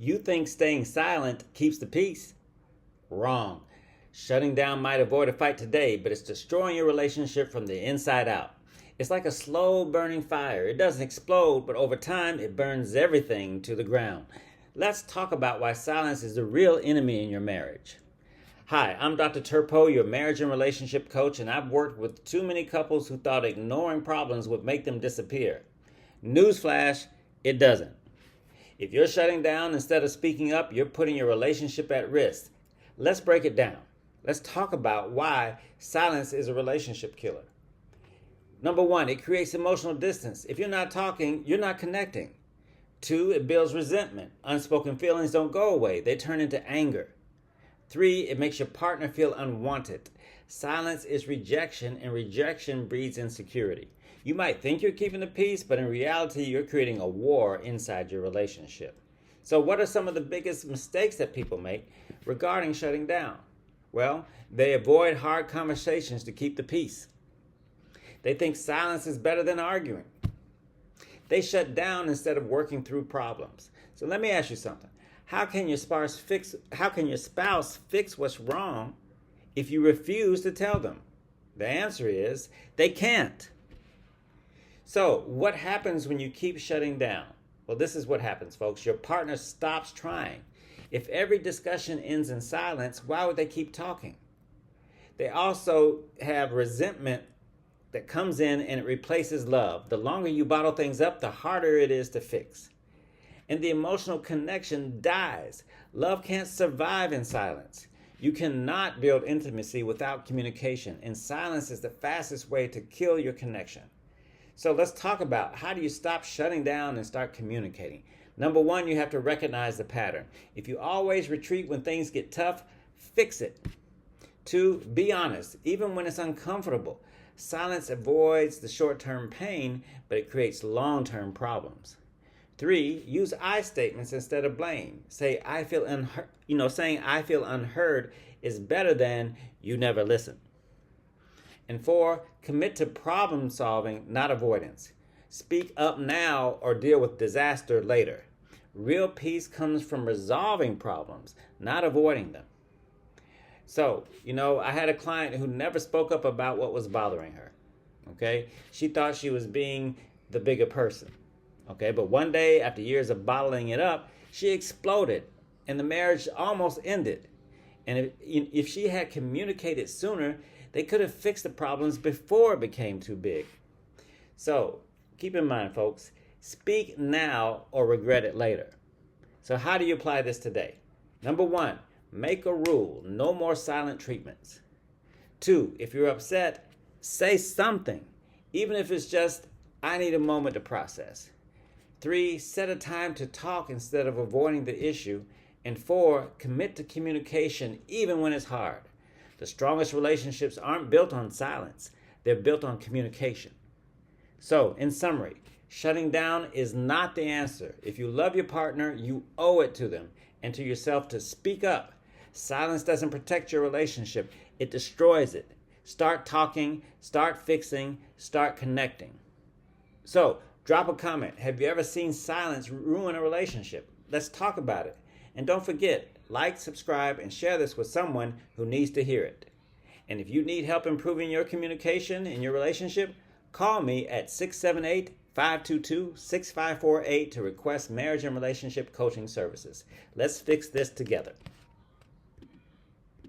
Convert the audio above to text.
You think staying silent keeps the peace? Wrong. Shutting down might avoid a fight today, but it's destroying your relationship from the inside out. It's like a slow burning fire. It doesn't explode, but over time it burns everything to the ground. Let's talk about why silence is the real enemy in your marriage. Hi, I'm Dr. Turpo, your marriage and relationship coach, and I've worked with too many couples who thought ignoring problems would make them disappear. Newsflash, it doesn't. If you're shutting down instead of speaking up, you're putting your relationship at risk. Let's break it down. Let's talk about why silence is a relationship killer. Number one, it creates emotional distance. If you're not talking, you're not connecting. Two, it builds resentment. Unspoken feelings don't go away. They turn into anger. Three, it makes your partner feel unwanted. Silence is rejection, and rejection breeds insecurity. You might think you're keeping the peace, but in reality, you're creating a war inside your relationship. So what are some of the biggest mistakes that people make regarding shutting down? Well, they avoid hard conversations to keep the peace. They think silence is better than arguing. They shut down instead of working through problems. So let me ask you something. How can your spouse fix what's wrong if you refuse to tell them? The answer is they can't. So what happens when you keep shutting down? Well, this is what happens, folks. Your partner stops trying. If every discussion ends in silence, why would they keep talking? They also have resentment that comes in and it replaces love. The longer you bottle things up, the harder it is to fix. And the emotional connection dies. Love can't survive in silence. You cannot build intimacy without communication, and silence is the fastest way to kill your connection. So let's talk about how do you stop shutting down and start communicating. Number one, you have to recognize the pattern. If you always retreat when things get tough, fix it. Two, be honest, even when it's uncomfortable. Silence avoids the short-term pain, but it creates long-term problems. Three, use I statements instead of blame. Saying I feel unheard is better than you never listen. And four, commit to problem solving, not avoidance. Speak up now or deal with disaster later. Real peace comes from resolving problems, not avoiding them. So, I had a client who never spoke up about what was bothering her. Okay? She thought she was being the bigger person. Okay? But one day, after years of bottling it up, she exploded and the marriage almost ended. And if she had communicated sooner, they could have fixed the problems before it became too big. So, keep in mind, folks, speak now or regret it later. So how do you apply this today? Number one, make a rule. No more silent treatments. Two, if you're upset, say something. Even if it's just, I need a moment to process. Three, set a time to talk instead of avoiding the issue. And four, commit to communication even when it's hard. The strongest relationships aren't built on silence. They're built on communication. So, in summary, shutting down is not the answer. If you love your partner, you owe it to them and to yourself to speak up. Silence doesn't protect your relationship. It destroys it. Start talking, start fixing, start connecting. So, drop a comment. Have you ever seen silence ruin a relationship? Let's talk about it. And don't forget, like, subscribe, and share this with someone who needs to hear it. And if you need help improving your communication in your relationship, call me at 678-522-6548 to request marriage and relationship coaching services. Let's fix this together.